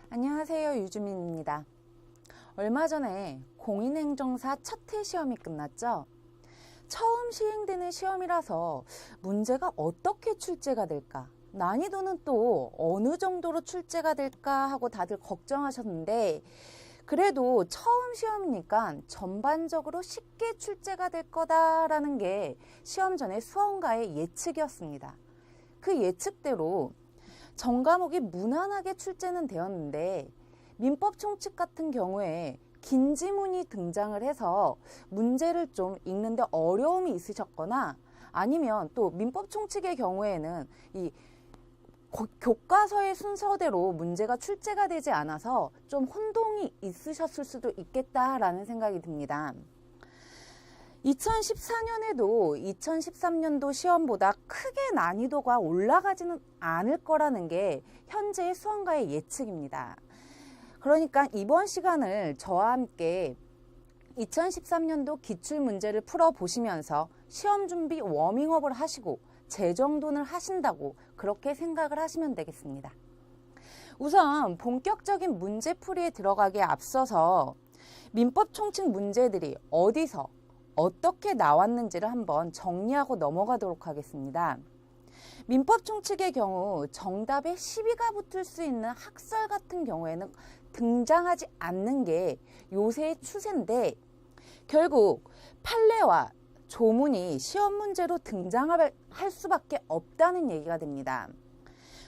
안녕하세요, 유주민입니다. 얼마 전에 공인행정사 첫 해 시험이 끝났죠. 처음 시행되는 시험이라서 문제가 어떻게 출제가 될까, 난이도는 또 어느 정도로 출제가 될까 하고 다들 걱정하셨는데, 그래도 처음 시험이니까 전반적으로 쉽게 출제가 될 거다라는 게 시험 전에 수험가의 예측이었습니다. 그 예측대로 전 과목이 무난하게 출제는 되었는데, 민법 총칙 같은 경우에 긴 지문이 등장을 해서 문제를 좀 읽는데 어려움이 있으셨거나, 아니면 또 민법 총칙의 경우에는 이 교과서의 순서대로 문제가 출제가 되지 않아서 좀 혼동이 있으셨을 수도 있겠다라는 생각이 듭니다. 2014년에도 2013년도 시험보다 크게 난이도가 올라가지는 않을 거라는 게 현재의 수험가의 예측입니다. 그러니까 이번 시간을 저와 함께 2013년도 기출문제를 풀어보시면서 시험 준비 워밍업을 하시고 재정돈을 하신다고 그렇게 생각을 하시면 되겠습니다. 우선 본격적인 문제풀이에 들어가기에 앞서서 민법 총칙 문제들이 어디서 어떻게 나왔는지를 한번 정리하고 넘어가도록 하겠습니다. 민법 총칙의 경우 정답에 시비가 붙을 수 있는 학설 같은 경우에는 등장하지 않는 게 요새의 추세인데, 결국 판례와 조문이 시험 문제로 등장할 수밖에 없다는 얘기가 됩니다.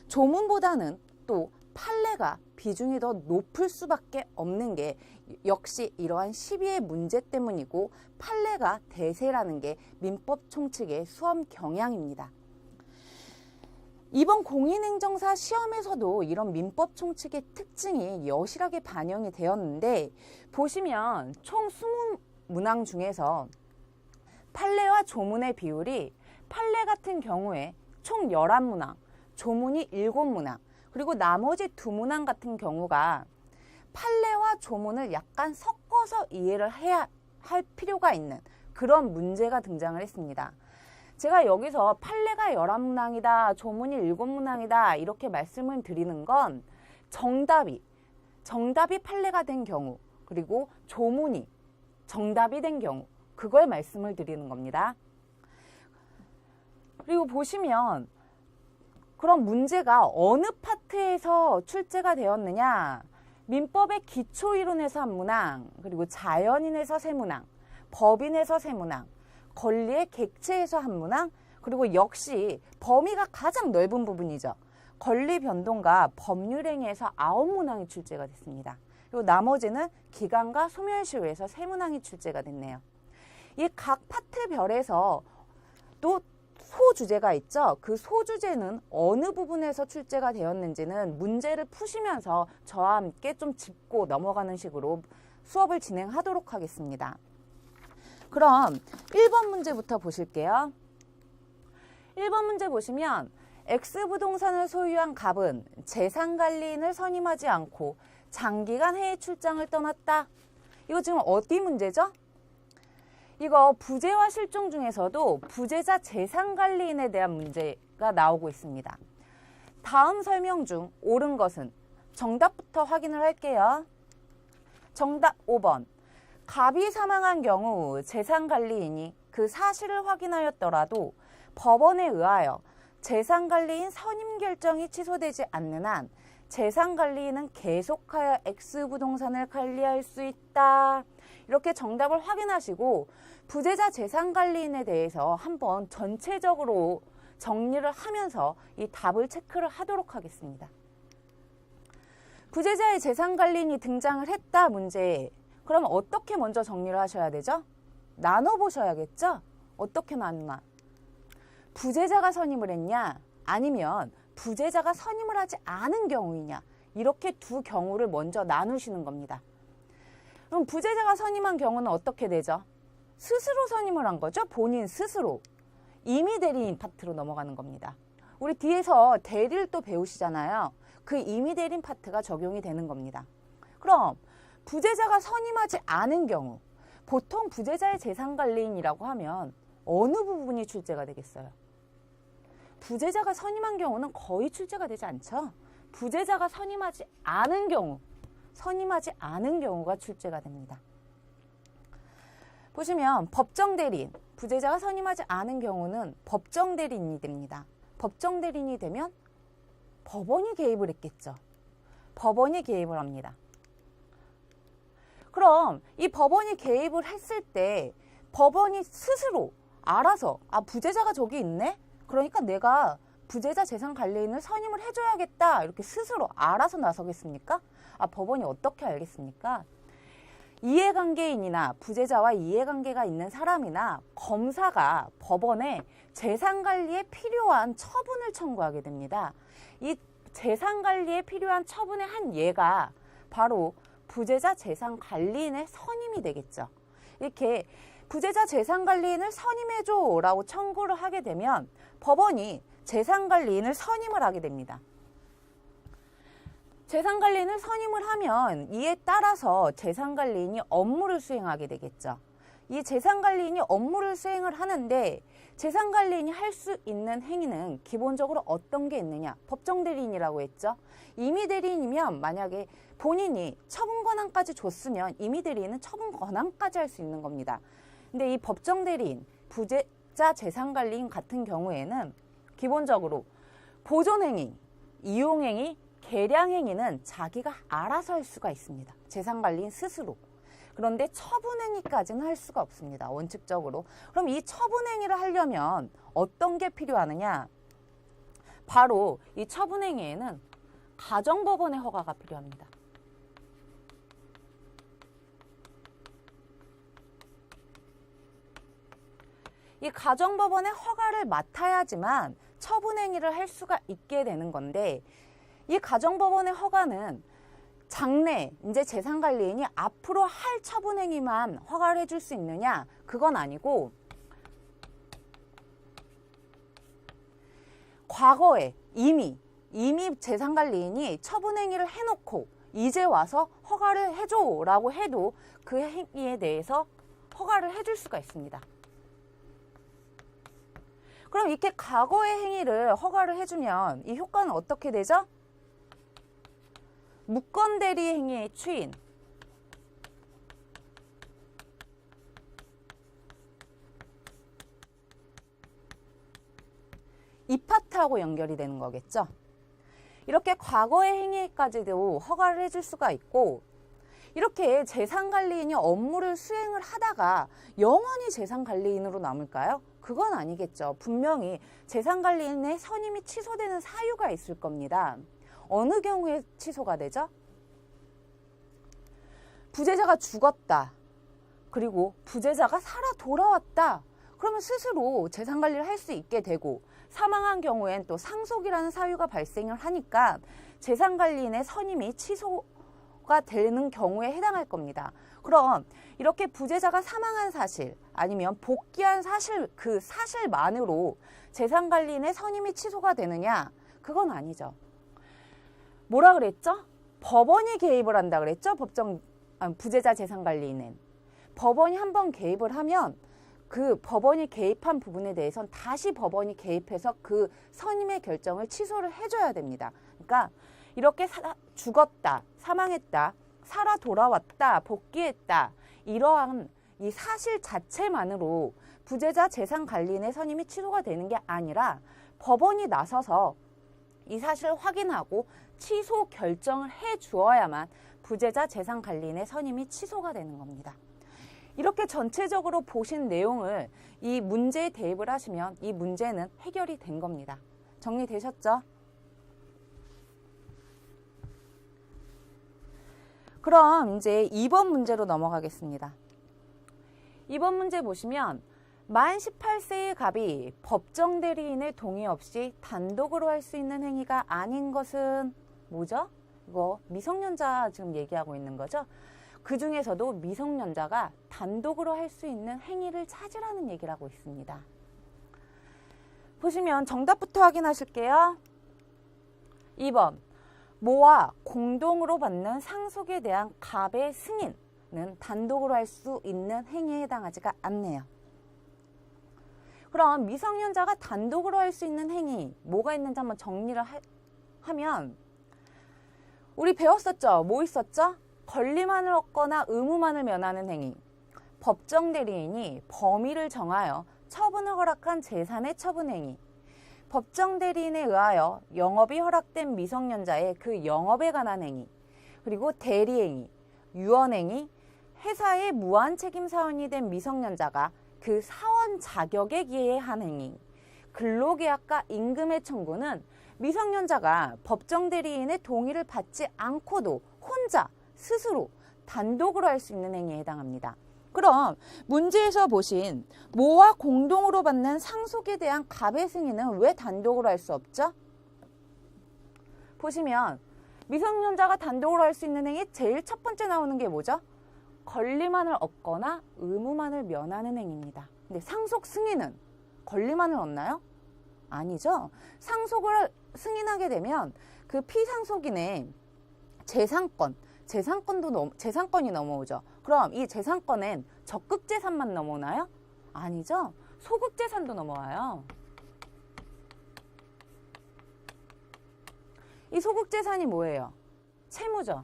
조문보다는 또 판례가 비중이 더 높을 수밖에 없는 게 역시 이러한 시비의 문제 때문이고, 판례가 대세라는 게 민법 총칙의 수험 경향입니다. 이번 공인행정사 시험에서도 이런 민법 총칙의 특징이 여실하게 반영이 되었는데, 보시면 총 20문항 중에서 판례와 조문의 비율이 판례 같은 경우에 총 11문항, 조문이 7문항, 그리고 나머지 2문항 같은 경우가 판례와 조문을 약간 섞어서 이해를 해야 할 필요가 있는 그런 문제가 등장을 했습니다. 제가 여기서 판례가 11문항이다, 조문이 7문항이다 이렇게 말씀을 드리는 건 정답이 판례가 된 경우, 그리고 조문이 정답이 된 경우, 그걸 말씀을 드리는 겁니다. 그리고 보시면 그럼 문제가 어느 파트에서 출제가 되었느냐, 민법의 기초이론에서 1문항, 그리고 자연인에서 3문항, 법인에서 3문항, 권리의 객체에서 1문항, 그리고 역시 범위가 가장 넓은 부분이죠. 권리 변동과 법률행위에서 9문항이 출제가 됐습니다. 그리고 나머지는 기간과 소멸시효에서 3문항이 출제가 됐네요. 이 각 파트별에서 또 소주제가 있죠. 그 소주제는 어느 부분에서 출제가 되었는지는 문제를 푸시면서 저와 함께 좀 짚고 넘어가는 식으로 수업을 진행하도록 하겠습니다. 그럼 1번 문제부터 보실게요. 1번 문제 보시면 X부동산을 소유한 갑은 재산관리인을 선임하지 않고 장기간 해외 출장을 떠났다. 이거 지금 어디 문제죠? 이거 부재와 실종 중에서도 부재자 재산관리인에 대한 문제가 나오고 있습니다. 다음 설명 중 옳은 것은? 정답부터 확인을 할게요. 정답 5번. 갑이 사망한 경우 재산관리인이 그 사실을 확인하였더라도 법원에 의하여 재산관리인 선임 결정이 취소되지 않는 한 재산관리인은 계속하여 X부동산을 관리할 수 있다. 이렇게 정답을 확인하시고 부재자 재산관리인에 대해서 한번 전체적으로 정리를 하면서 이 답을 체크를 하도록 하겠습니다. 부재자의 재산관리인이 등장을 했다 문제. 그럼 어떻게 먼저 정리를 하셔야 되죠? 나눠보셔야겠죠? 어떻게 나누나? 부재자가 선임을 했냐? 아니면 부재자가 선임을 하지 않은 경우이냐? 이렇게 두 경우를 먼저 나누시는 겁니다. 그럼 부재자가 선임한 경우는 어떻게 되죠? 스스로 선임을 한 거죠. 본인 스스로. 임의 대리인 파트로 넘어가는 겁니다. 우리 뒤에서 대리를 또 배우시잖아요. 그 임의 대리인 파트가 적용이 되는 겁니다. 그럼 부재자가 선임하지 않은 경우, 보통 부재자의 재산관리인이라고 하면 어느 부분이 출제가 되겠어요? 부재자가 선임한 경우는 거의 출제가 되지 않죠. 부재자가 선임하지 않은 경우가 출제가 됩니다. 보시면 법정대리인, 부재자가 선임하지 않은 경우는 법정대리인이 됩니다. 법정대리인이 되면 법원이 개입을 했겠죠. 법원이 개입을 합니다. 그럼 이 법원이 개입을 했을 때 법원이 스스로 알아서 부재자가 저기 있네? 그러니까 내가 부재자 재산관리인을 선임을 해줘야겠다. 이렇게 스스로 알아서 나서겠습니까? 법원이 어떻게 알겠습니까? 이해관계인이나 부재자와 이해관계가 있는 사람이나 검사가 법원에 재산관리에 필요한 처분을 청구하게 됩니다. 이 재산관리에 필요한 처분의 한 예가 바로 부재자 재산관리인의 선임이 되겠죠. 이렇게 부재자 재산관리인을 선임해줘 라고 청구를 하게 되면 법원이 재산관리인을 선임을 하게 됩니다. 재산관리인을 선임을 하면 이에 따라서 재산관리인이 업무를 수행하게 되겠죠. 이 재산관리인이 업무를 수행을 하는데 재산관리인이 할 수 있는 행위는 기본적으로 어떤 게 있느냐? 법정대리인이라고 했죠. 임의대리인이면 만약에 본인이 처분 권한까지 줬으면 임의대리인은 처분 권한까지 할 수 있는 겁니다. 근데 이 법정대리인, 부재자 재산관리인 같은 경우에는 기본적으로 보존행위, 이용행위, 계량행위는 자기가 알아서 할 수가 있습니다. 재산관리인 스스로. 그런데 처분행위까지는 할 수가 없습니다. 원칙적으로. 그럼 이 처분행위를 하려면 어떤 게 필요하느냐? 바로 이 처분행위에는 가정법원의 허가가 필요합니다. 이 가정법원의 허가를 맡아야지만 처분행위를 할 수가 있게 되는 건데 이 가정법원의 허가는 장래 이제 재산관리인이 앞으로 할 처분행위만 허가를 해줄 수 있느냐? 그건 아니고 과거에 이미 재산관리인이 처분행위를 해놓고 이제 와서 허가를 해줘라고 해도 그 행위에 대해서 허가를 해줄 수가 있습니다. 그럼 이렇게 과거의 행위를 허가를 해주면 이 효과는 어떻게 되죠? 무권대리 행위의 추인, 이 파트하고 연결이 되는 거겠죠. 이렇게 과거의 행위까지도 허가를 해줄 수가 있고 이렇게 재산관리인이 업무를 수행을 하다가 영원히 재산관리인으로 남을까요? 그건 아니겠죠. 분명히 재산관리인의 선임이 취소되는 사유가 있을 겁니다. 어느 경우에 취소가 되죠? 부재자가 죽었다. 그리고 부재자가 살아 돌아왔다. 그러면 스스로 재산관리를 할 수 있게 되고 사망한 경우엔 또 상속이라는 사유가 발생을 하니까 재산관리인의 선임이 취소가 되는 경우에 해당할 겁니다. 그럼 이렇게 부재자가 사망한 사실 아니면 복귀한 사실 그 사실만으로 재산관리인의 선임이 취소가 되느냐? 그건 아니죠. 뭐라 그랬죠? 법원이 개입을 한다 그랬죠? 부재자 재산관리인은. 법원이 한번 개입을 하면 그 법원이 개입한 부분에 대해서는 다시 법원이 개입해서 그 선임의 결정을 취소를 해줘야 됩니다. 그러니까 이렇게 죽었다, 사망했다, 살아 돌아왔다, 복귀했다 이러한 이 사실 자체만으로 부재자 재산관리인의 선임이 취소가 되는 게 아니라 법원이 나서서 이 사실을 확인하고 취소 결정을 해주어야만 부재자 재산관리인의 선임이 취소가 되는 겁니다. 이렇게 전체적으로 보신 내용을 이 문제에 대입을 하시면 이 문제는 해결이 된 겁니다. 정리되셨죠? 그럼 이제 2번 문제로 넘어가겠습니다. 2번 문제 보시면 만 18세의 갑이 법정 대리인의 동의 없이 단독으로 할 수 있는 행위가 아닌 것은 뭐죠? 이거 미성년자 지금 얘기하고 있는 거죠? 그 중에서도 미성년자가 단독으로 할 수 있는 행위를 찾으라는 얘기를 하고 있습니다. 보시면 정답부터 확인하실게요. 2번 모와 공동으로 받는 상속에 대한 갑의 승인은 단독으로 할 수 있는 행위에 해당하지가 않네요. 그럼 미성년자가 단독으로 할 수 있는 행위 뭐가 있는지 한번 정리를 하면 우리 배웠었죠? 뭐 있었죠? 권리만을 얻거나 의무만을 면하는 행위. 법정 대리인이 범위를 정하여 처분을 허락한 재산의 처분 행위. 법정 대리인에 의하여 영업이 허락된 미성년자의 그 영업에 관한 행위. 그리고 대리행위, 유언행위, 회사의 무한 책임 사원이 된 미성년자가 그 사원 자격에 기해한 행위. 근로계약과 임금의 청구는 미성년자가 법정 대리인의 동의를 받지 않고도 혼자 스스로 단독으로 할 수 있는 행위에 해당합니다. 그럼 문제에서 보신 모와 공동으로 받는 상속에 대한 갑의 승인은 왜 단독으로 할 수 없죠? 보시면 미성년자가 단독으로 할 수 있는 행위 제일 첫 번째 나오는 게 뭐죠? 권리만을 얻거나 의무만을 면하는 행위입니다. 근데 상속 승인은 권리만을 얻나요? 아니죠. 상속을 승인하게 되면 그 피상속인의 재산권이 넘어오죠. 그럼 이 재산권엔 적극재산만 넘어오나요? 아니죠. 소극재산도 넘어와요. 이 소극재산이 뭐예요? 채무죠.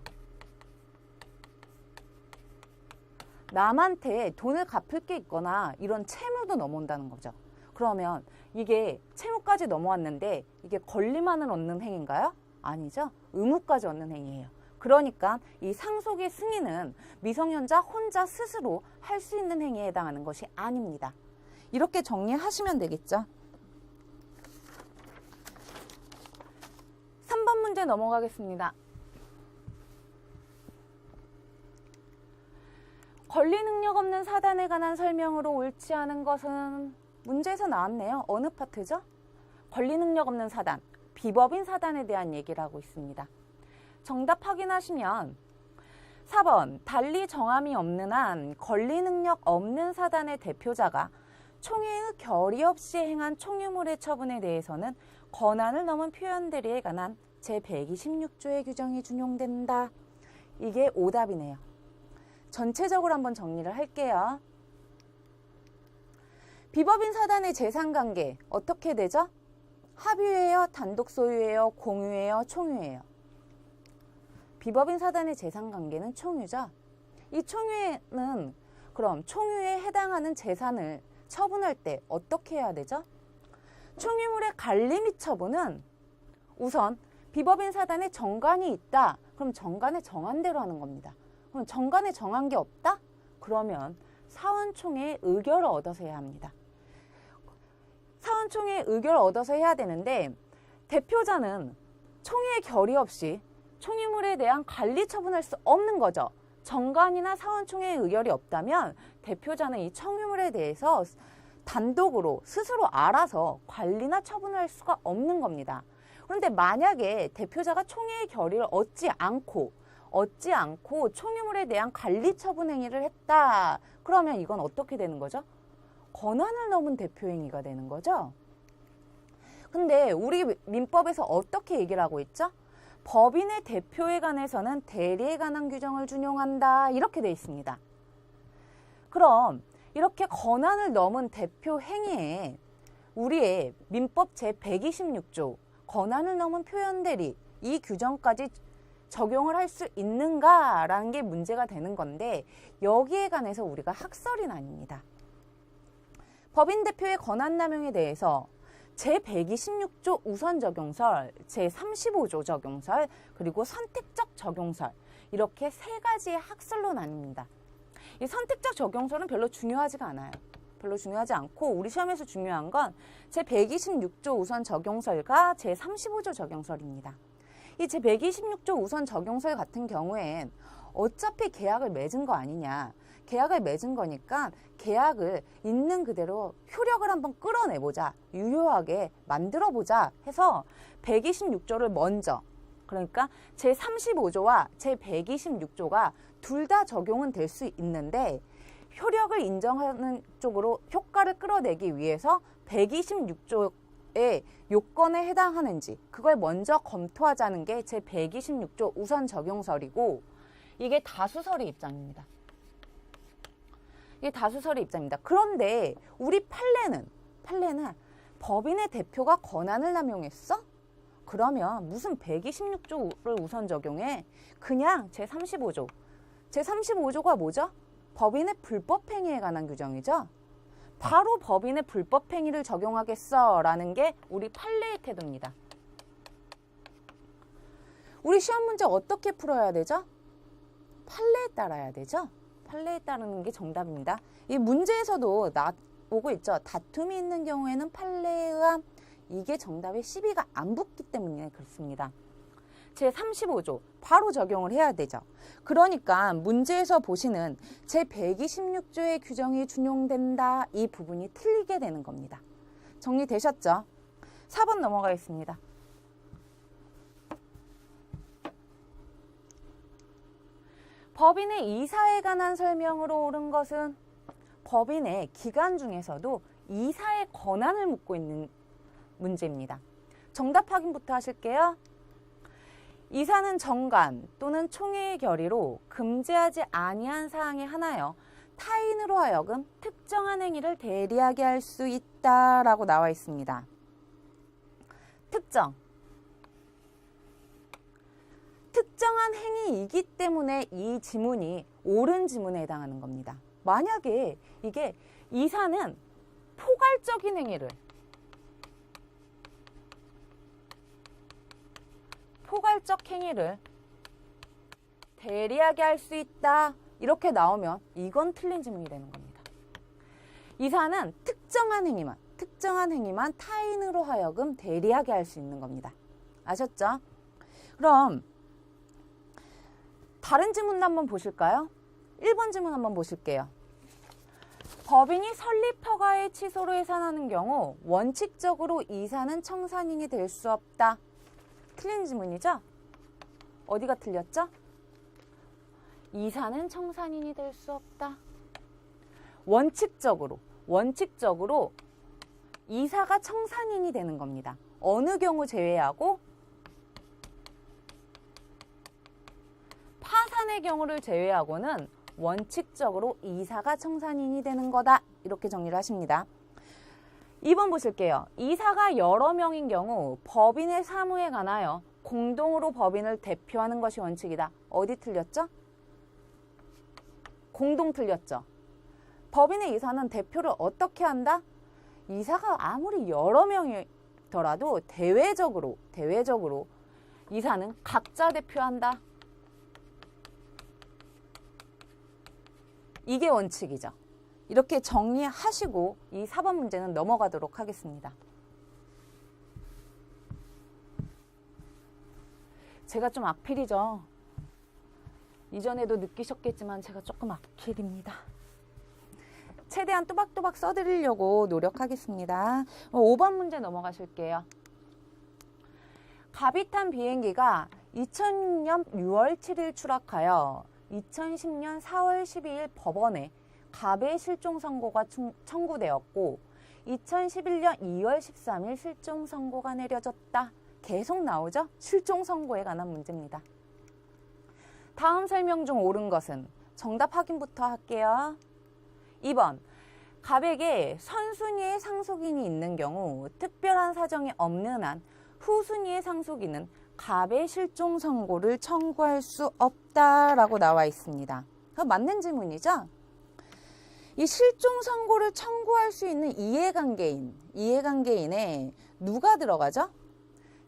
남한테 돈을 갚을 게 있거나 이런 채무도 넘어온다는 거죠. 그러면 이게 채무까지 넘어왔는데 이게 권리만을 얻는 행위인가요? 아니죠. 의무까지 얻는 행위예요. 그러니까 이 상속의 승인은 미성년자 혼자 스스로 할 수 있는 행위에 해당하는 것이 아닙니다. 이렇게 정리하시면 되겠죠. 3번 문제 넘어가겠습니다. 권리 능력 없는 사단에 관한 설명으로 옳지 않은 것은 문제에서 나왔네요. 어느 파트죠? 권리 능력 없는 사단, 비법인 사단에 대한 얘기를 하고 있습니다. 정답 확인하시면 4번 달리 정함이 없는 한 권리 능력 없는 사단의 대표자가 총회의 결의 없이 행한 총유물의 처분에 대해서는 권한을 넘은 표현들에 관한 제126조의 규정이 준용된다. 이게 오답이네요. 전체적으로 한번 정리를 할게요. 비법인 사단의 재산관계 어떻게 되죠? 합유예요? 단독 소유예요? 공유예요? 총유예요? 비법인 사단의 재산관계는 총유죠. 이 총유는 그럼 총유에 해당하는 재산을 처분할 때 어떻게 해야 되죠? 총유물의 관리 및 처분은 우선 비법인 사단에 정관이 있다. 그럼 정관에 정한 대로 하는 겁니다. 그럼 정관에 정한 게 없다? 그러면 사원총회의 의결을 얻어서 해야 합니다. 사원총회의 의결을 얻어서 해야 되는데 대표자는 총회의 결의 없이 총유물에 대한 관리 처분할 수 없는 거죠. 정관이나 사원총회의 의결이 없다면 대표자는 이 총유물에 대해서 단독으로 스스로 알아서 관리나 처분할 수가 없는 겁니다. 그런데 만약에 대표자가 총회의 결의를 얻지 않고 총유물에 대한 관리 처분 행위를 했다. 그러면 이건 어떻게 되는 거죠? 권한을 넘은 대표 행위가 되는 거죠. 근데 우리 민법에서 어떻게 얘기를 하고 있죠? 법인의 대표에 관해서는 대리에 관한 규정을 준용한다. 이렇게 돼 있습니다. 그럼 이렇게 권한을 넘은 대표 행위에 우리의 민법 제126조 권한을 넘은 표현 대리 이 규정까지 적용을 할 수 있는가라는 게 문제가 되는 건데 여기에 관해서 우리가 학설이 나뉩니다. 법인 대표의 권한 남용에 대해서 제126조 우선 적용설, 제35조 적용설, 그리고 선택적 적용설 이렇게 세 가지의 학설로 나뉩니다. 이 선택적 적용설은 별로 중요하지가 않아요. 별로 중요하지 않고 우리 시험에서 중요한 건 제126조 우선 적용설과 제35조 적용설입니다. 이 제126조 우선 적용설 같은 경우엔 어차피 계약을 맺은 거 아니냐. 계약을 맺은 거니까 계약을 있는 그대로 효력을 한번 끌어내보자. 유효하게 만들어보자 해서 126조를 먼저 그러니까 제35조와 제126조가 둘 다 적용은 될 수 있는데 효력을 인정하는 쪽으로 효과를 끌어내기 위해서 126조의 요건에 해당하는지 그걸 먼저 검토하자는 게 제126조 우선 적용설이고 이게 다수설의 입장입니다. 이게 다수설의 입장입니다. 그런데 우리 판례는 판례는 법인의 대표가 권한을 남용했어? 그러면 무슨 126조를 우선 적용해? 그냥 제35조. 제35조가 뭐죠? 법인의 불법행위에 관한 규정이죠. 바로 법인의 불법행위를 적용하겠어 라는 게 우리 판례의 태도입니다. 우리 시험 문제 어떻게 풀어야 되죠? 판례에 따라야 되죠. 판례에 따르는 게 정답입니다. 이 문제에서도 오고 있죠. 다툼이 있는 경우에는 판례에 의한 이게 정답에 시비가 안 붙기 때문에 그렇습니다. 제35조 바로 적용을 해야 되죠. 그러니까 문제에서 보시는 제126조의 규정이 준용된다. 이 부분이 틀리게 되는 겁니다. 정리되셨죠? 4번 넘어가겠습니다. 법인의 이사에 관한 설명으로 옳은 것은 법인의 기관 중에서도 이사의 권한을 묻고 있는 문제입니다. 정답 확인부터 하실게요. 이사는 정관 또는 총회의 결의로 금지하지 아니한 사항에 한하여 타인으로 하여금 특정한 행위를 대리하게 할 수 있다라고 나와 있습니다. 특정한 행위이기 때문에 이 지문이 옳은 지문에 해당하는 겁니다. 만약에 이게 이사는 포괄적인 행위를 대리하게 할 수 있다 이렇게 나오면 이건 틀린 지문이 되는 겁니다. 이사는 특정한 행위만 타인으로 하여금 대리하게 할 수 있는 겁니다. 아셨죠? 그럼 다른 지문도 한번 보실까요? 1번 지문 한번 보실게요. 법인이 설립허가의 취소로 해산하는 경우 원칙적으로 이사는 청산인이 될 수 없다. 틀린 지문이죠? 어디가 틀렸죠? 이사는 청산인이 될 수 없다. 원칙적으로 이사가 청산인이 되는 겁니다. 어느 경우 제외하고? 파산의 경우를 제외하고는 원칙적으로 이사가 청산인이 되는 거다. 이렇게 정리를 하십니다. 2번 보실게요. 이사가 여러 명인 경우 법인의 사무에 관하여 공동으로 법인을 대표하는 것이 원칙이다. 어디 틀렸죠? 공동 틀렸죠. 법인의 이사는 대표를 어떻게 한다? 이사가 아무리 여러 명이더라도 대외적으로 이사는 각자 대표한다. 이게 원칙이죠. 이렇게 정리하시고 이 4번 문제는 넘어가도록 하겠습니다. 제가 좀 악필이죠. 이전에도 느끼셨겠지만 제가 조금 악필입니다. 최대한 또박또박 써드리려고 노력하겠습니다. 5번 문제 넘어가실게요. 갑이 탄 비행기가 2006년 6월 7일 추락하여 2010년 4월 12일 법원에 갑의 실종 선고가 청구되었고 2011년 2월 13일 실종 선고가 내려졌다. 계속 나오죠? 실종 선고에 관한 문제입니다. 다음 설명 중 옳은 것은 정답 확인부터 할게요. 2번 갑에게 선순위의 상속인이 있는 경우 특별한 사정이 없는 한 후순위의 상속인은 갑의 실종 선고를 청구할 수 없다라고 나와 있습니다. 맞는 질문이죠? 이 실종 선고를 청구할 수 있는 이해관계인에 누가 들어가죠?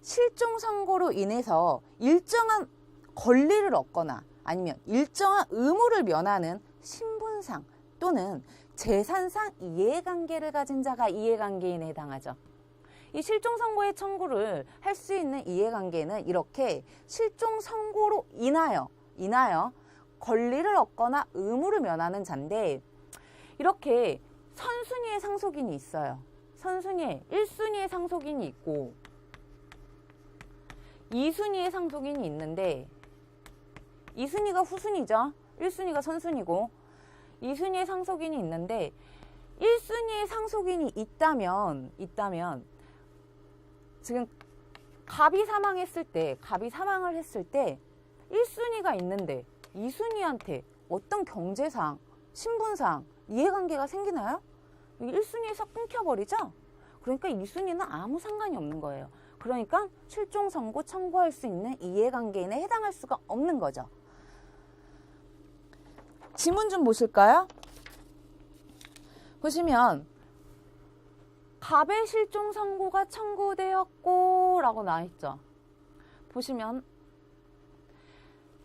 실종 선고로 인해서 일정한 권리를 얻거나 아니면 일정한 의무를 면하는 신분상 또는 재산상 이해관계를 가진 자가 이해관계인에 해당하죠. 이 실종 선고의 청구를 할 수 있는 이해관계는 이렇게 실종 선고로 인하여 권리를 얻거나 의무를 면하는 자인데 이렇게 선순위의 상속인이 있어요. 1순위의 상속인이 있고 2순위의 상속인이 있는데 2순위가 후순위죠. 1순위가 선순위고 2순위의 상속인이 있는데 1순위의 상속인이 있다면 지금 갑이 사망을 했을 때 1순위가 있는데 2순위한테 어떤 경제상, 신분상 이해관계가 생기나요? 1순위에서 끊겨버리죠? 그러니까 이 순위는 아무 상관이 없는 거예요. 그러니까 실종 선고 청구할 수 있는 이해관계인에 해당할 수가 없는 거죠. 지문 좀 보실까요? 보시면 갑의 실종 선고가 청구되었고 라고 나와있죠. 보시면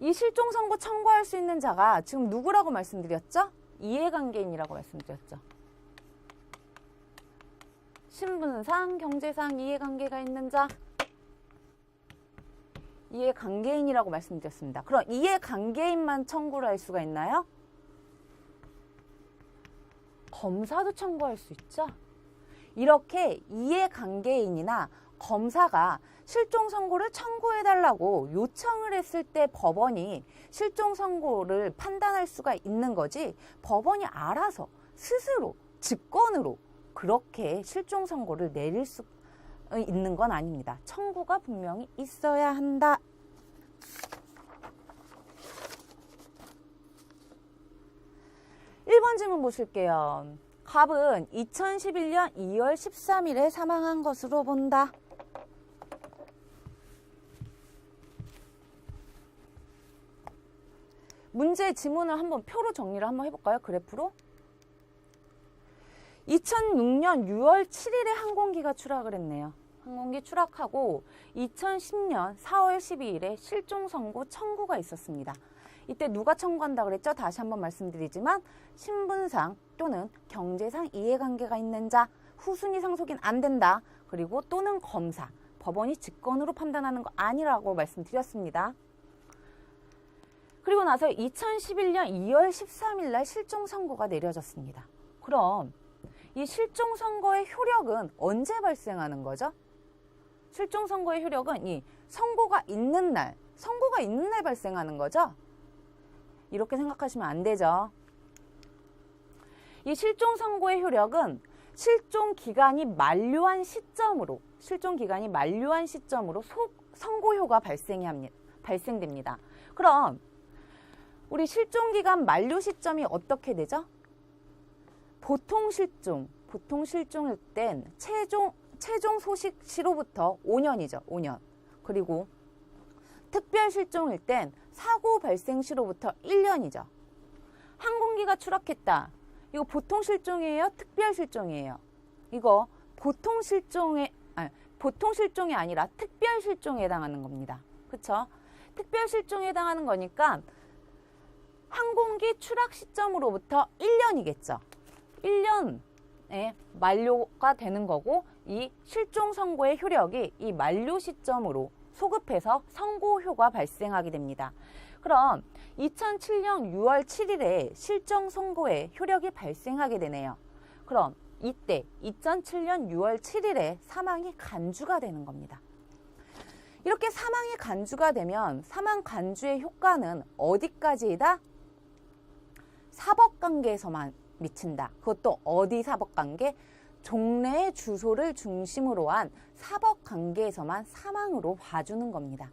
이 실종 선고 청구할 수 있는 자가 지금 누구라고 말씀드렸죠? 이해관계인이라고 말씀드렸죠. 신분상, 경제상 이해관계가 있는 자, 이해관계인이라고 말씀드렸습니다. 그럼 이해관계인만 청구를 할 수가 있나요? 검사도 청구할 수 있죠. 이렇게 이해관계인이나 검사가 실종 선고를 청구해달라고 요청을 했을 때 법원이 실종 선고를 판단할 수가 있는 거지, 법원이 알아서 스스로 직권으로 그렇게 실종 선고를 내릴 수 있는 건 아닙니다. 청구가 분명히 있어야 한다. (1번) 질문 보실게요. 갑은 2011년 2월 13일에 사망한 것으로 본다. 문제 지문을 한번 표로 정리를 한번 해볼까요? 그래프로. 2006년 6월 7일에 항공기가 추락을 했네요. 항공기 추락하고 2010년 4월 12일에 실종 선고 청구가 있었습니다. 이때 누가 청구한다 그랬죠? 다시 한번 말씀드리지만 신분상 또는 경제상 이해관계가 있는 자, 후순위 상속인 안 된다. 그리고 또는 검사, 법원이 직권으로 판단하는 거 아니라고 말씀드렸습니다. 그리고 나서 2011년 2월 13일 날 실종 선고가 내려졌습니다. 그럼 이 실종 선고의 효력은 언제 발생하는 거죠? 실종 선고의 효력은 이 선고가 있는 날 발생하는 거죠? 이렇게 생각하시면 안 되죠. 이 실종 선고의 효력은 실종 기간이 만료한 시점으로 선고효가 발생됩니다. 그럼 우리 실종 기간 만료 시점이 어떻게 되죠? 보통 실종일 땐 최종 소식 시로부터 5년이죠. 5년. 그리고 특별 실종일 땐 사고 발생 시로부터 1년이죠. 항공기가 추락했다. 이거 보통 실종이에요? 특별 실종이에요? 이거 보통 실종이 아니라 특별 실종에 해당하는 겁니다. 그쵸? 특별 실종에 해당하는 거니까 항공기 추락 시점으로부터 1년이겠죠. 1년에 만료가 되는 거고, 이 실종 선고의 효력이 이 만료 시점으로 소급해서 선고효가 발생하게 됩니다. 그럼 2007년 6월 7일에 실종 선고의 효력이 발생하게 되네요. 그럼 이때 2007년 6월 7일에 사망이 간주가 되는 겁니다. 이렇게 사망이 간주가 되면 사망 간주의 효과는 어디까지이다? 사법관계에서만 미친다. 그것도 어디 사법관계? 종래의 주소를 중심으로 한 사법관계에서만 사망으로 봐주는 겁니다.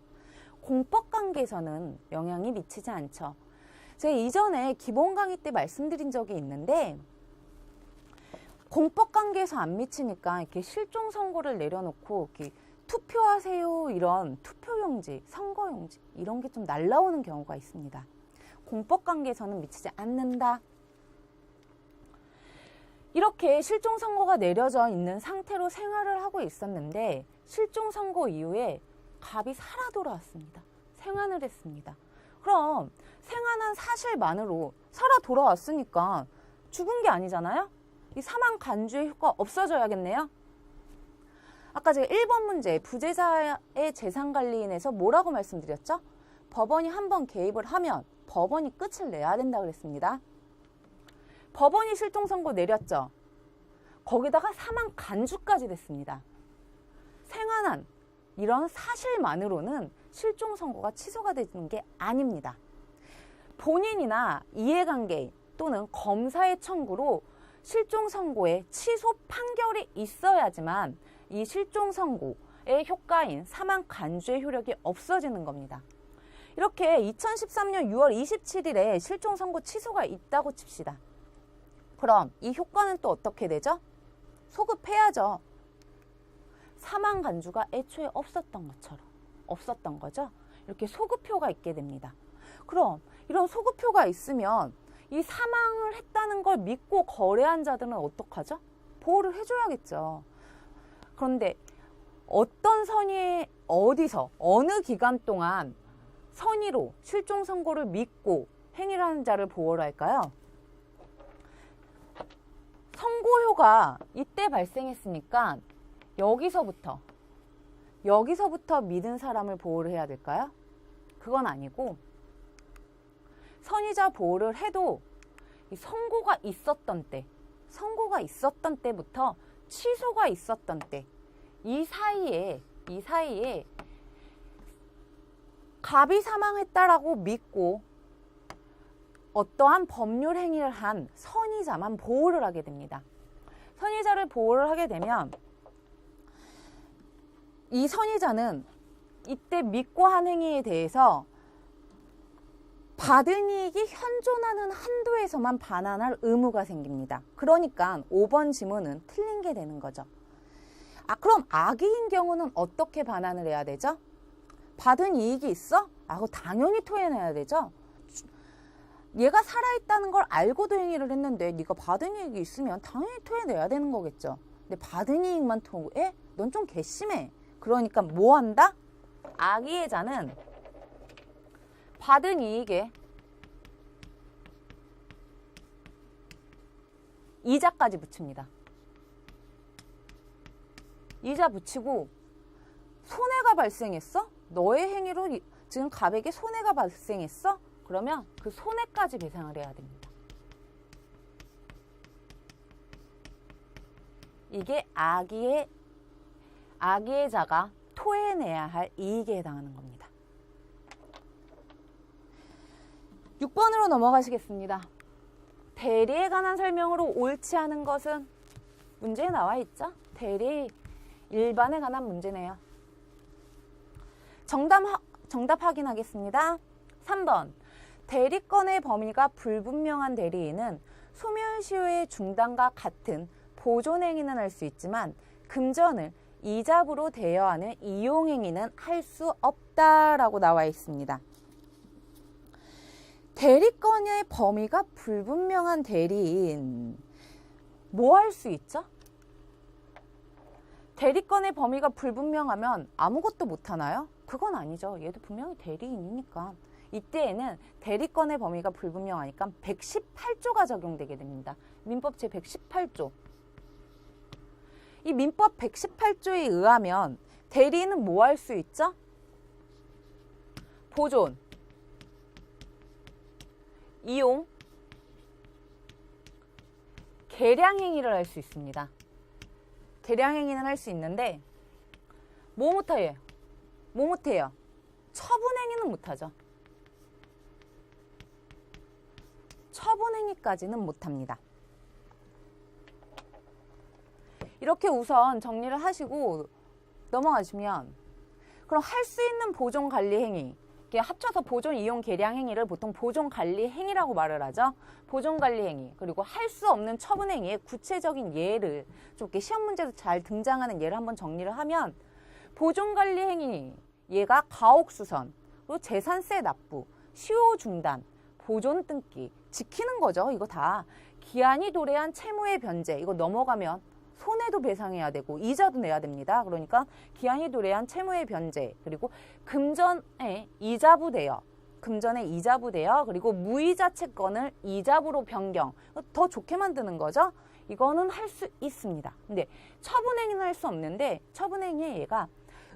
공법관계에서는 영향이 미치지 않죠. 제가 이전에 기본 강의 때 말씀드린 적이 있는데, 공법관계에서 안 미치니까 이렇게 실종 선고를 내려놓고 이렇게 투표하세요 이런 투표용지, 선거용지 이런 게 좀 날라오는 경우가 있습니다. 공법관계에서는 미치지 않는다. 이렇게 실종 선고가 내려져 있는 상태로 생활을 하고 있었는데, 실종 선고 이후에 갑이 살아 돌아왔습니다. 생환을 했습니다. 그럼 생환한 사실만으로 살아 돌아왔으니까 죽은 게 아니잖아요? 이 사망 간주의 효과 없어져야겠네요. 아까 제가 1번 문제 부재자의 재산관리인에서 뭐라고 말씀드렸죠? 법원이 한번 개입을 하면 법원이 끝을 내야 된다 그랬습니다. 법원이 실종 선고 내렸죠. 거기다가 사망 간주까지 됐습니다. 생환한 이런 사실만으로는 실종 선고가 취소가 되는 게 아닙니다. 본인이나 이해관계인 또는 검사의 청구로 실종 선고의 취소 판결이 있어야지만 이 실종 선고의 효과인 사망 간주의 효력이 없어지는 겁니다. 이렇게 2013년 6월 27일에 실종 선고 취소가 있다고 칩시다. 그럼 이 효과는 또 어떻게 되죠? 소급해야죠. 사망 간주가 애초에 없었던 거죠. 이렇게 소급표가 있게 됩니다. 그럼 이런 소급표가 있으면 이 사망을 했다는 걸 믿고 거래한 자들은 어떡하죠? 보호를 해줘야겠죠. 그런데 어떤 선의에 어디서 어느 기간 동안 선의로 실종 선고를 믿고 행위를 하는 자를 보호를 할까요? 선고효가 이때 발생했으니까 여기서부터 믿은 사람을 보호를 해야 될까요? 그건 아니고 선의자 보호를 해도 이 선고가 있었던 때부터 취소가 있었던 때 이 사이에 갑이 사망했다라고 믿고 어떠한 법률 행위를 한 선의자만 보호를 하게 됩니다. 선의자를 보호를 하게 되면 이 선의자는 이때 믿고 한 행위에 대해서 받은 이익이 현존하는 한도에서만 반환할 의무가 생깁니다. 그러니까 5번 지문은 틀린 게 되는 거죠. 그럼 악의인 경우는 어떻게 반환을 해야 되죠? 받은 이익이 있어? 그거 당연히 토해내야 되죠. 얘가 살아있다는 걸 알고도 행위를 했는데 네가 받은 이익이 있으면 당연히 토해내야 되는 거겠죠. 근데 받은 이익만 토해? 넌 좀 괘씸해. 그러니까 뭐 한다? 악의자는 받은 이익에 이자까지 붙입니다. 이자 붙이고 손해가 발생했어? 너의 행위로 지금 갑에게 손해가 발생했어? 그러면 그 손해까지 배상을 해야 됩니다. 이게 악의자가 토해내야 할 이익에 해당하는 겁니다. 6번으로 넘어가시겠습니다. 대리에 관한 설명으로 옳지 않은 것은 문제에 나와 있죠? 대리 일반에 관한 문제네요. 정답 확인하겠습니다. 3번. 대리권의 범위가 불분명한 대리인은 소멸시효의 중단과 같은 보존행위는 할 수 있지만 금전을 이자부로 대여하는 이용행위는 할 수 없다라고 나와 있습니다. 대리권의 범위가 불분명한 대리인 뭐 할 수 있죠? 대리권의 범위가 불분명하면 아무것도 못하나요? 그건 아니죠. 얘도 분명히 대리인이니까. 이때에는 대리권의 범위가 불분명하니까 118조가 적용되게 됩니다. 민법 제118조. 이 민법 118조에 의하면 대리인은 뭐 할 수 있죠? 보존, 이용, 계량행위를 할 수 있습니다. 계량행위는 할 수 있는데 뭐 못해요? 처분행위는 못하죠. 처분행위까지는 못합니다. 이렇게 우선 정리를 하시고 넘어가시면 그럼 할 수 있는 보존관리행위 합쳐서 보존, 이용, 계량 행위를 보통 보존관리행위라고 말을 하죠. 보존관리행위 그리고 할 수 없는 처분행위의 구체적인 예를 좀 이렇게 시험 문제도 잘 등장하는 예를 한번 정리를 하면 보존관리행위 얘가 가옥수선, 그리고 재산세 납부, 시효 중단, 보존 등기 지키는 거죠. 이거 다 기한이 도래한 채무의 변제 이거 넘어가면 손해도 배상해야 되고 이자도 내야 됩니다. 그러니까 기한이 도래한 채무의 변제 그리고 금전의 이자부 대여 그리고 무이자 채권을 이자부로 변경 더 좋게 만드는 거죠. 이거는 할 수 있습니다. 근데 처분행위는 할 수 없는데 처분행위에 얘가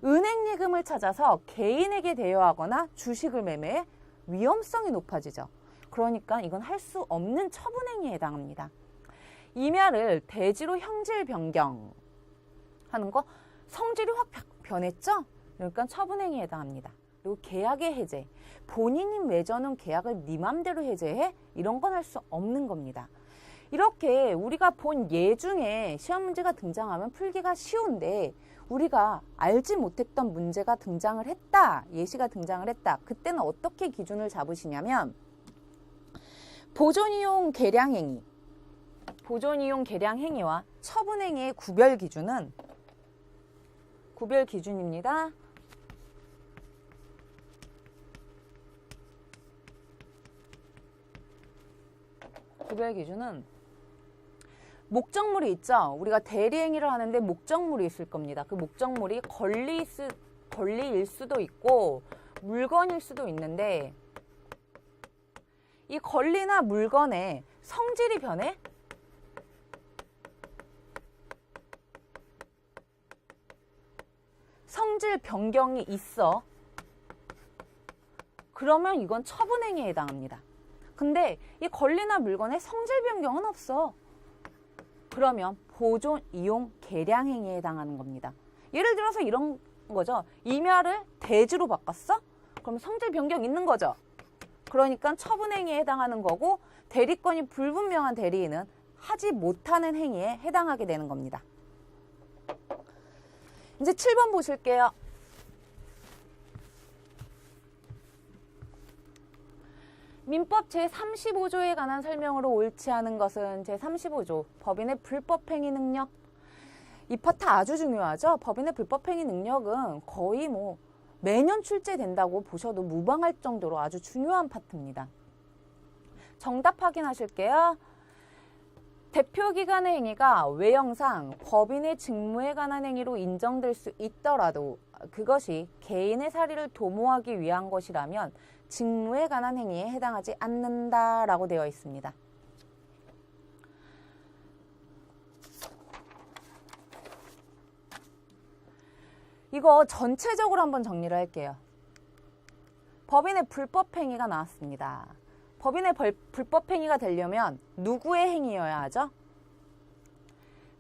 은행 예금을 찾아서 개인에게 대여하거나 주식을 매매해 위험성이 높아지죠. 그러니까 이건 할 수 없는 처분행위에 해당합니다. 임야를 대지로 형질 변경하는 거 성질이 확 변했죠? 그러니까 처분행위에 해당합니다. 그리고 계약의 해제, 본인이 맺어놓은 계약을 네 맘대로 해제해? 이런 건 할 수 없는 겁니다. 이렇게 우리가 본 예 중에 시험 문제가 등장하면 풀기가 쉬운데 우리가 알지 못했던 문제가 등장을 했다, 예시가 등장을 했다. 그때는 어떻게 기준을 잡으시냐면 보존이용 계량행위와 처분행위의 구별 기준은 구별 기준입니다. 구별 기준은 목적물이 있죠. 우리가 대리행위를 하는데 목적물이 있을 겁니다. 그 목적물이 권리일 수도 있고 물건일 수도 있는데 이 권리나 물건의 성질이 변해? 성질 변경이 있어. 그러면 이건 처분행위에 해당합니다. 근데 이 권리나 물건의 성질 변경은 없어. 그러면 보존, 이용, 개량 행위에 해당하는 겁니다. 예를 들어서 이런 거죠. 임야를 대지로 바꿨어? 그럼 성질 변경 있는 거죠. 그러니까 처분 행위에 해당하는 거고 대리권이 불분명한 대리인은 하지 못하는 행위에 해당하게 되는 겁니다. 이제 7번 보실게요. 민법 제35조에 관한 설명으로 옳지 않은 것은 제35조 법인의 불법행위 능력. 이 파트 아주 중요하죠. 법인의 불법행위 능력은 거의 매년 출제된다고 보셔도 무방할 정도로 아주 중요한 파트입니다. 정답 확인하실게요. 대표기관의 행위가 외형상 법인의 직무에 관한 행위로 인정될 수 있더라도 그것이 개인의 사리를 도모하기 위한 것이라면 직무에 관한 행위에 해당하지 않는다라고 되어 있습니다. 이거 전체적으로 한번 정리를 할게요. 법인의 불법행위가 나왔습니다. 법인의 불법행위가 되려면 누구의 행위여야 하죠?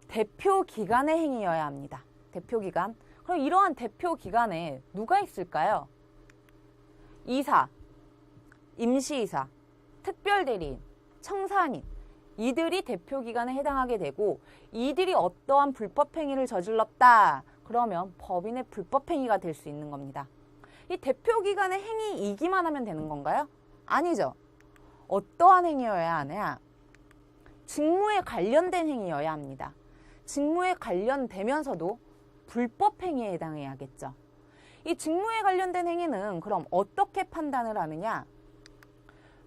대표기관의 행위여야 합니다. 대표기관. 그럼 이러한 대표기관에 누가 있을까요? 이사, 임시이사, 특별대리인, 청산인. 이들이 대표기관에 해당하게 되고 이들이 어떠한 불법행위를 저질렀다. 그러면 법인의 불법행위가 될 수 있는 겁니다. 이 대표기관의 행위이기만 하면 되는 건가요? 아니죠. 어떠한 행위여야 하냐? 직무에 관련된 행위여야 합니다. 직무에 관련되면서도 불법행위에 해당해야겠죠. 이 직무에 관련된 행위는 그럼 어떻게 판단을 하느냐?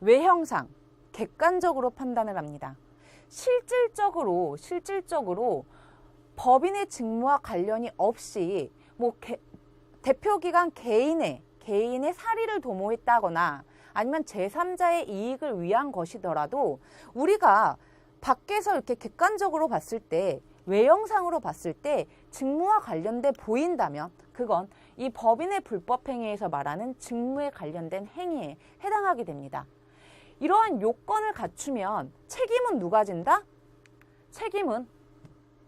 외형상, 객관적으로 판단을 합니다. 실질적으로 법인의 직무와 관련이 없이 대표기관 개인의 사리를 도모했다거나 아니면 제3자의 이익을 위한 것이더라도 우리가 밖에서 이렇게 객관적으로 봤을 때 외형상으로 봤을 때 직무와 관련돼 보인다면 그건 이 법인의 불법행위에서 말하는 직무에 관련된 행위에 해당하게 됩니다. 이러한 요건을 갖추면 책임은 누가 진다? 책임은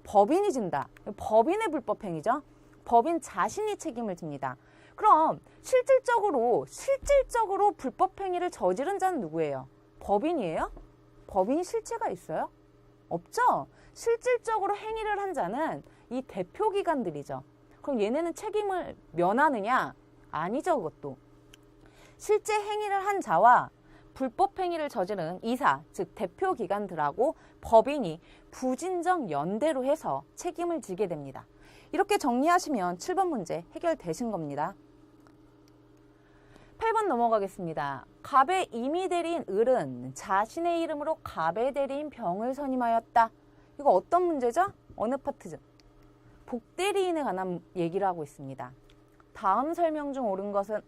법인이 진다. 법인의 불법행위죠. 법인 자신이 책임을 집니다. 그럼 실질적으로 불법행위를 저지른 자는 누구예요? 법인이에요? 법인이 실체가 있어요? 없죠? 실질적으로 행위를 한 자는 이 대표기관들이죠. 그럼 얘네는 책임을 면하느냐? 아니죠, 그것도. 실제 행위를 한 자와 불법행위를 저지른 이사, 즉 대표기관들하고 법인이 부진정 연대로 해서 책임을 지게 됩니다. 이렇게 정리하시면 7번 문제 해결되신 겁니다. 8번 넘어가겠습니다. 갑의 임의대리인 을은 자신의 이름으로 갑의 대리인 병을 선임하였다. 이거 어떤 문제죠? 어느 파트죠? 복대리인에 관한 얘기를 하고 있습니다. 다음 설명 중 옳은 것은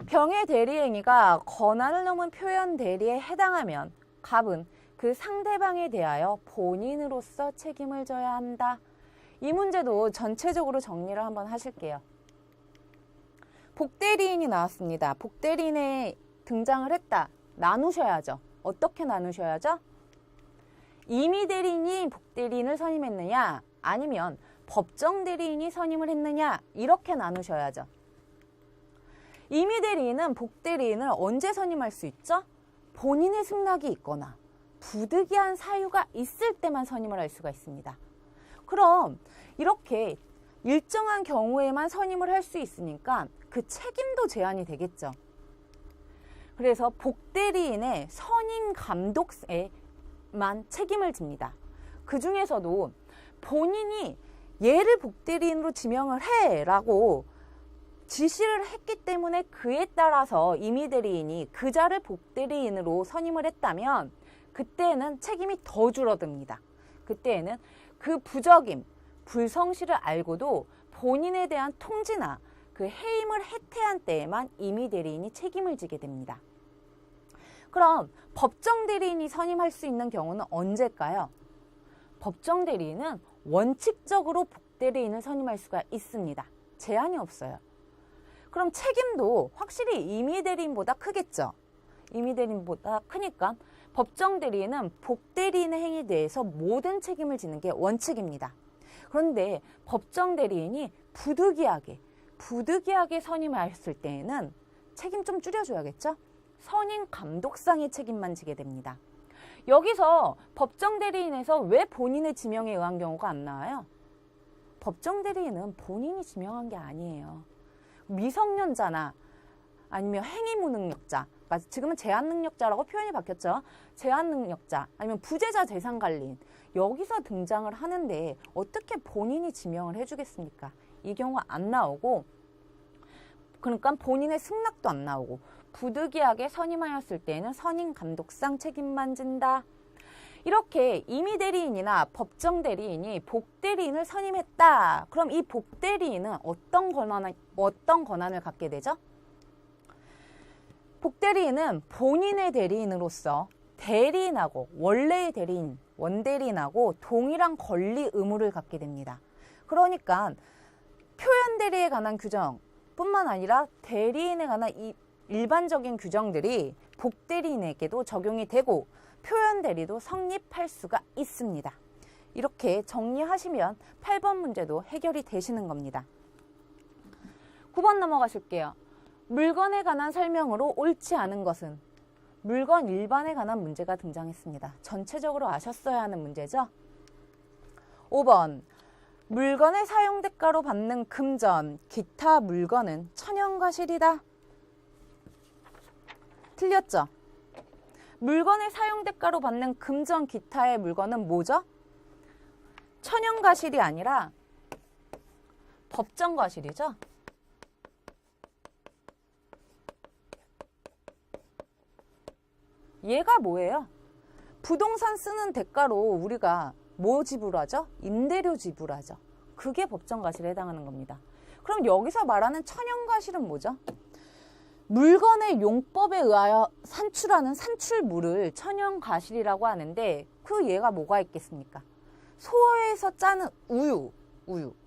병의 대리행위가 권한을 넘은 표현 대리에 해당하면 갑은 그 상대방에 대하여 본인으로서 책임을 져야 한다. 이 문제도 전체적으로 정리를 한번 하실게요. 복대리인이 나왔습니다. 복대리인에 등장을 했다. 나누셔야죠. 어떻게 나누셔야죠? 임의대리인이 복대리인을 선임했느냐 아니면 법정대리인이 선임을 했느냐 이렇게 나누셔야죠. 임의대리인은 복대리인을 언제 선임할 수 있죠? 본인의 승낙이 있거나 부득이한 사유가 있을 때만 선임을 할 수가 있습니다. 그럼 이렇게 일정한 경우에만 선임을 할 수 있으니까 그 책임도 제한이 되겠죠. 그래서 복대리인의 선임 감독에만 책임을 집니다. 그 중에서도 본인이 얘를 복대리인으로 지명을 해라고 지시를 했기 때문에 그에 따라서 임의대리인이 그자를 복대리인으로 선임을 했다면 그때에는 책임이 더 줄어듭니다. 그때에는 그 부적임, 불성실을 알고도 본인에 대한 통지나 그 해임을 해태한 때에만 임의대리인이 책임을 지게 됩니다. 그럼 법정대리인이 선임할 수 있는 경우는 언제일까요? 법정대리인은 원칙적으로 복대리인을 선임할 수가 있습니다. 제한이 없어요. 그럼 책임도 확실히 임의대리인보다 크겠죠. 임의대리인보다 크니까 법정대리인은 복대리인의 행위에 대해서 모든 책임을 지는 게 원칙입니다. 그런데 법정대리인이 부득이하게 선임하였을 때에는 책임 좀 줄여줘야겠죠? 선임 감독상의 책임만 지게 됩니다. 여기서 법정대리인에서 왜 본인의 지명에 의한 경우가 안 나와요? 법정대리인은 본인이 지명한 게 아니에요. 미성년자나 아니면 행위무능력자, 그러니까 지금은 제한능력자라고 표현이 바뀌었죠. 제한능력자 아니면 부재자 재산관리인, 여기서 등장을 하는데 어떻게 본인이 지명을 해주겠습니까? 이 경우가 안 나오고, 그러니까 본인의 승낙도 안 나오고 부득이하게 선임하였을 때에는 선임 감독상 책임만 진다. 이렇게 임의대리인이나 법정대리인이 복대리인을 선임했다. 그럼 이 복대리인은 어떤 권한을 갖게 되죠? 복대리인은 본인의 대리인으로서 대리인하고 원래의 대리인, 원대리인하고 동일한 권리 의무를 갖게 됩니다. 그러니까 표현 대리에 관한 규정 뿐만 아니라 대리인에 관한 이 일반적인 규정들이 복대리인에게도 적용이 되고 표현 대리도 성립할 수가 있습니다. 이렇게 정리하시면 8번 문제도 해결이 되시는 겁니다. 9번 넘어가실게요. 물건에 관한 설명으로 옳지 않은 것은? 물건 일반에 관한 문제가 등장했습니다. 전체적으로 아셨어야 하는 문제죠. 5번. 물건의 사용대가로 받는 금전, 기타 물건은 천연과실이다. 틀렸죠? 물건의 사용대가로 받는 금전, 기타의 물건은 뭐죠? 천연과실이 아니라 법정과실이죠. 얘가 뭐예요? 부동산 쓰는 대가로 우리가 뭐 지불하죠? 임대료 지불하죠. 그게 법정과실에 해당하는 겁니다. 그럼 여기서 말하는 천연과실은 뭐죠? 물건의 용법에 의하여 산출하는 산출물을 천연과실이라고 하는데 그 예가 뭐가 있겠습니까? 소에서 짜는 우유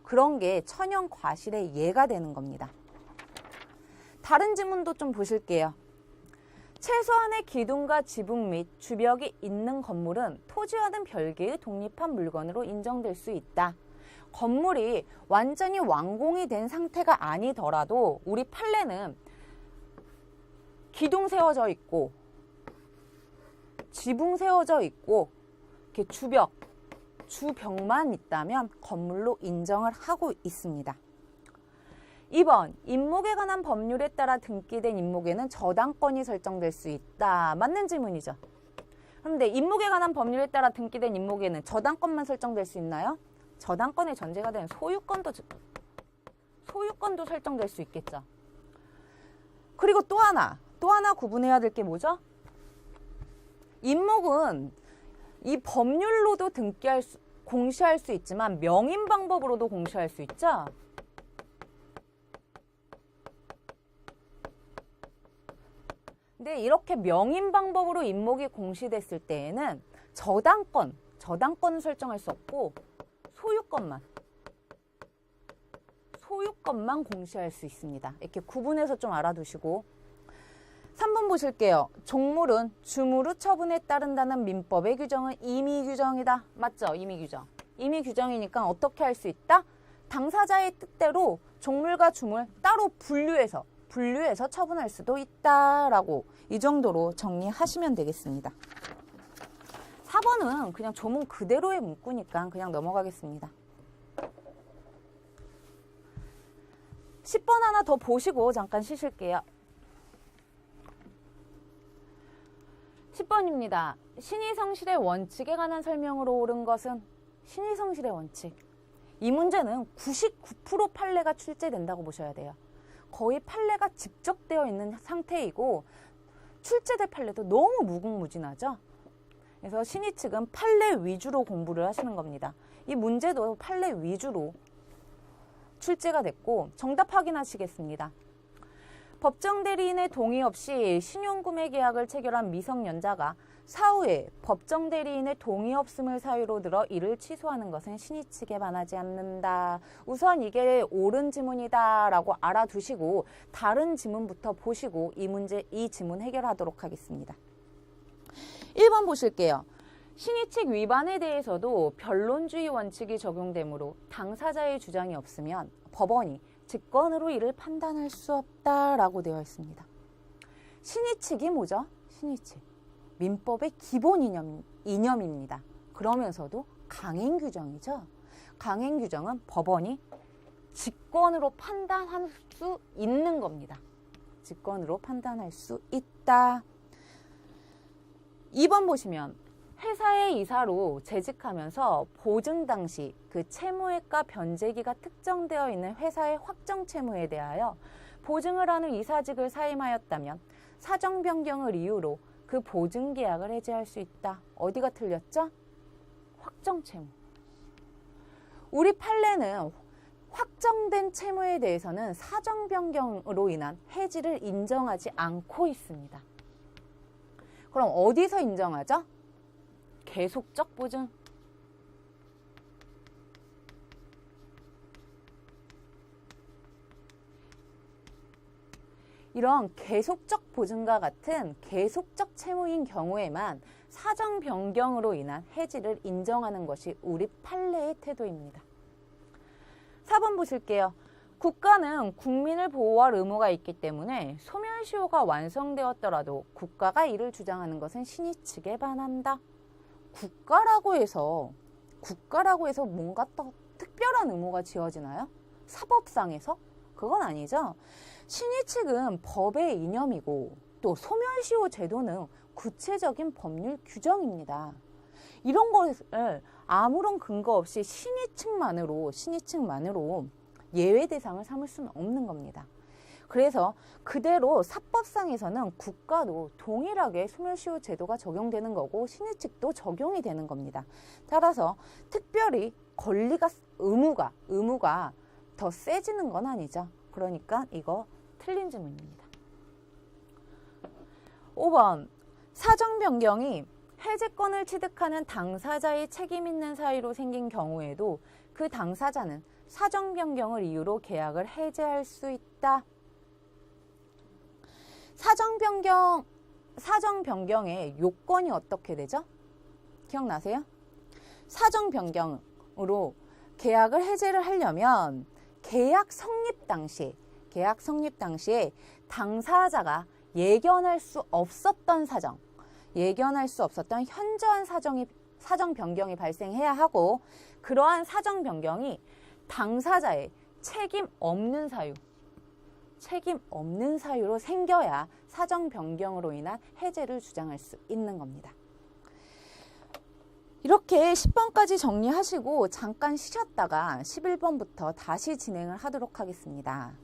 그런 게 천연과실의 예가 되는 겁니다. 다른 지문도 좀 보실게요. 최소한의 기둥과 지붕 및 주벽이 있는 건물은 토지와는 별개의 독립한 물건으로 인정될 수 있다. 건물이 완전히 완공이 된 상태가 아니더라도 우리 판례는 기둥 세워져 있고 지붕 세워져 있고 이렇게 주벽만 있다면 건물로 인정을 하고 있습니다. 2번, 임목에 관한 법률에 따라 등기된 임목에는 저당권이 설정될 수 있다. 맞는 질문이죠. 그런데 임목에 관한 법률에 따라 등기된 임목에는 저당권만 설정될 수 있나요? 저당권의 전제가 되는 소유권도 설정될 수 있겠죠. 그리고 또 하나 구분해야 될 게 뭐죠? 임목은 이 법률로도 공시할 수 있지만 명인 방법으로도 공시할 수 있죠. 근데 이렇게 명인 방법으로 임목이 공시됐을 때에는 저당권은 설정할 수 없고 소유권만 공시할 수 있습니다. 이렇게 구분해서 좀 알아두시고 3번 보실게요. 종물은 주무르 처분에 따른다는 민법의 규정은 임의규정이다. 맞죠? 임의규정. 임의규정이니까 어떻게 할 수 있다? 당사자의 뜻대로 종물과 주물 따로 분류해서 처분할 수도 있다라고 이 정도로 정리하시면 되겠습니다. 4번은 그냥 조문 그대로의 문구니까 그냥 넘어가겠습니다. 10번 하나 더 보시고 잠깐 쉬실게요. 10번입니다. 신의성실의 원칙에 관한 설명으로 옳은 것은? 신의성실의 원칙. 이 문제는 99% 판례가 출제된다고 보셔야 돼요. 거의 판례가 집적되어 있는 상태이고 출제될 판례도 너무 무궁무진하죠. 그래서 신의 측은 판례 위주로 공부를 하시는 겁니다. 이 문제도 판례 위주로 출제가 됐고 정답 확인하시겠습니다. 법정 대리인의 동의 없이 신용구매 계약을 체결한 미성년자가 사후에 법정 대리인의 동의 없음을 사유로 들어 이를 취소하는 것은 신의 측에 반하지 않는다. 우선 이게 옳은 지문이다 라고 알아두시고 다른 지문부터 보시고 이 지문 해결하도록 하겠습니다. 1번 보실게요. 신의 측 위반에 대해서도 변론주의 원칙이 적용되므로 당사자의 주장이 없으면 법원이 직권으로 이를 판단할 수 없다라고 되어 있습니다. 신의 측이 뭐죠? 신의 측. 민법의 기본 이념입니다. 그러면서도 강행 규정이죠. 강행 규정은 법원이 직권으로 판단할 수 있는 겁니다. 직권으로 판단할 수 있다. 2번 보시면 회사의 이사로 재직하면서 보증 당시 그 채무액과 변제기가 특정되어 있는 회사의 확정 채무에 대하여 보증을 하는 이사직을 사임하였다면 사정 변경을 이유로 그 보증 계약을 해지할 수 있다. 어디가 틀렸죠? 확정 채무. 우리 판례는 확정된 채무에 대해서는 사정 변경으로 인한 해지를 인정하지 않고 있습니다. 그럼 어디서 인정하죠? 계속적 보증. 이런 계속적 보증과 같은 계속적 채무인 경우에만 사정 변경으로 인한 해지를 인정하는 것이 우리 판례의 태도입니다. 4번 보실게요. 국가는 국민을 보호할 의무가 있기 때문에 소멸시효가 완성되었더라도 국가가 이를 주장하는 것은 신의 측에 반한다. 국가라고 해서 뭔가 또 특별한 의무가 지어지나요? 사법상에서? 그건 아니죠. 신의 측은 법의 이념이고 또 소멸시효 제도는 구체적인 법률 규정입니다. 이런 것을 아무런 근거 없이 신의 측만으로 예외 대상을 삼을 수는 없는 겁니다. 그래서 그대로 사법상에서는 국가도 동일하게 소멸시효 제도가 적용되는 거고 신의 측도 적용이 되는 겁니다. 따라서 특별히 권리가 의무가 더 세지는 건 아니죠. 그러니까 이거 틀린 질문입니다. 5번 사정 변경이 해제권을 취득하는 당사자의 책임 있는 사유로 생긴 경우에도 그 당사자는 사정 변경을 이유로 계약을 해제할 수 있다. 사정 변경의 요건이 어떻게 되죠? 기억나세요? 사정 변경으로 계약을 해제를 하려면 계약 성립 당시에 당사자가 예견할 수 없었던 현저한 사정 변경이 발생해야 하고 그러한 사정 변경이 당사자의 책임 없는 사유로 생겨야 사정 변경으로 인한 해제를 주장할 수 있는 겁니다. 이렇게 10번까지 정리하시고 잠깐 쉬셨다가 11번부터 다시 진행을 하도록 하겠습니다.